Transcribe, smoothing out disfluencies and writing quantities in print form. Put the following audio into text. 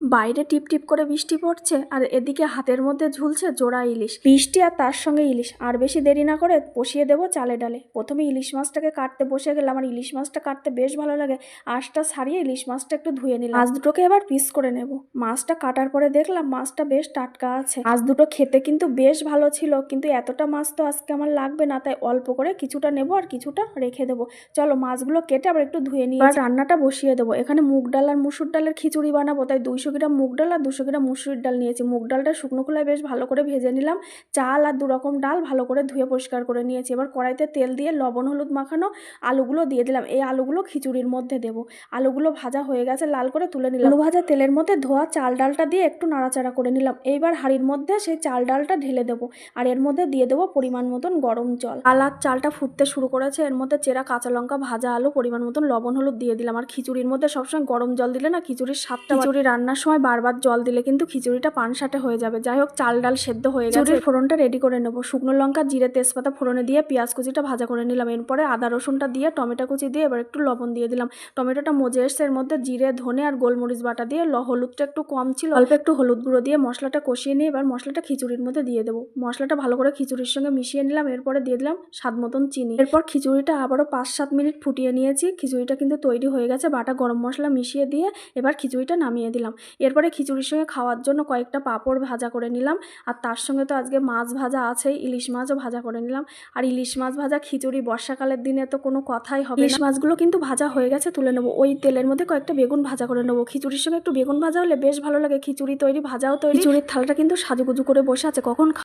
বাইরে টিপ টিপ করে বৃষ্টি পড়ছে আর এদিকে হাতের মধ্যে ঝুলছে জোড়া ইলিশ। বৃষ্টি আর তার সঙ্গে ইলিশ, আর বেশি দেরি না করে বসিয়ে দেবো চালে ডালে। প্রথমে ইলিশ মাছটাকে কাটতে বসে গেলাম, আর ইলিশ মাছটা কাটতে বেশ ভালো লাগে। আঁশটা ছাড়িয়ে ইলিশ মাছটা একটু ধুয়ে নিলাম। মাছ দুটোকে এবার পিস করে নেব। মাছটা কাটার পরে দেখলাম মাছটা বেশ টাটকা আছে। মাছ দুটো খেতে কিন্তু বেশ ভালো ছিল, কিন্তু এতটা মাছ তো আজকে আমার লাগবে না, তাই অল্প করে কিছুটা নেব আর কিছুটা রেখে দেবো। চলো মাছগুলো কেটে আবার একটু ধুয়ে নিয়ে রান্নাটা বসিয়ে দেবো। এখানে মুগ ডাল আর মুসুর ডালের খিচুড়ি বানাবো, তাই 200 গ্রাম মুগ ডাল আর 200 গ্রাম মুসুরির ডাল নিয়েছি। মুগ ডালটা শুকনো খোলায় বেশ ভালো করে ভেজে নিলাম। চাল আর 2 রকম ডাল ভালো করে ধুয়ে পরিষ্কার করে নিয়েছি। এবার কড়াইতে তেল দিয়ে লবণ হলুদ মাখানো আলুগুলো দিয়ে দিলাম। এই আলুগুলো খিচুড়ির মধ্যে দেবো। আলুগুলো ভাজা হয়ে গেছে, লাল করে তুলে নিলাম। আলু ভাজা তেলের মধ্যে ধোয়া চাল ডালটা দিয়ে একটু নাড়াচাড়া করে নিলাম। এইবার হাঁড়ির মধ্যে সেই চাল ডালটা ঢেলে দেবো, আর এর মধ্যে দিয়ে দেবো পরিমাণ মতন গরম জল। আর চালটা ফুটতে শুরু করেছে, এর মধ্যে চেরা কাঁচা লঙ্কা, ভাজা আলু, পরিমাণ মতন লবণ হলুদ দিয়ে দিলাম। আর খিচুড়ির মধ্যে সবসময় গরম জল দিলে না খিচুড়ির স্বাদটা, খিচুড়ি রান্নার সময় বারবার জল দিলে কিন্তু খিচুড়িটা পানসাটে হয়ে যাবে। যাই হোক, চাল ডাল সেদ্ধ হয়ে গেছে। খিচুড়ির ফোড়নটা রেডি করে নেবো। শুকনো লঙ্কা, জিরে, তেজপাতা ফোড়নে দিয়ে পেঁয়াজ কুচিটা ভাজা করে নিলাম। এরপরে আদা রসুনটা দিয়ে টমেটো কুচি দিয়ে এবার একটু লবণ দিয়ে দিলাম। টমেটোটা মজে এসছে, এর মধ্যে জিরে, ধনে আর গোলমরিচ বাটা দিয়ে হলুদটা একটু কম ছিল, অল্প একটু হলুদ গুঁড়ো দিয়ে মশলাটা কষিয়ে নিয়ে এবার মশলাটা খিচুড়ির মধ্যে দিয়ে দেবো। মশলাটা ভালো করে খিচুড়ির সঙ্গে মিশিয়ে নিলাম। এরপরে দিয়ে দিলাম স্বাদ মতন চিনি। এরপর খিচুড়িটা আবারও 5-7 মিনিট ফুটিয়ে নিয়েছি। খিচুড়িটা কিন্তু তৈরি হয়ে গেছে। বাটা গরম মশলা মিশিয়ে দিয়ে এবার খিচুড়িটা নামিয়ে দিলাম। এরপরে খিচুড়ির সঙ্গে খাওয়ার জন্য কয়েকটা পাঁপড় ভাজা করে নিলাম, আর তার সঙ্গে তো আজকে মাছ ভাজা আছেই, ইলিশ মাছও ভাজা করে নিলাম। আর ইলিশ মাছ ভাজা খিচুড়ি বর্ষাকালের দিনে তো কোনো কথাই হবে না। ইলিশ মাছগুলো কিন্তু ভাজা হয়ে গেছে, তুলে নেবো। ওই তেলের মধ্যে কয়েকটা বেগুন ভাজা করে নেবো। খিচুড়ির সঙ্গে একটু বেগুন ভাজা হলে বেশ ভালো লাগে। খিচুড়ি তৈরি, ভাজাও তৈরি। খিচুড়ির থালাটা কিন্তু সাজুগুজু করে বসে আছে, কখন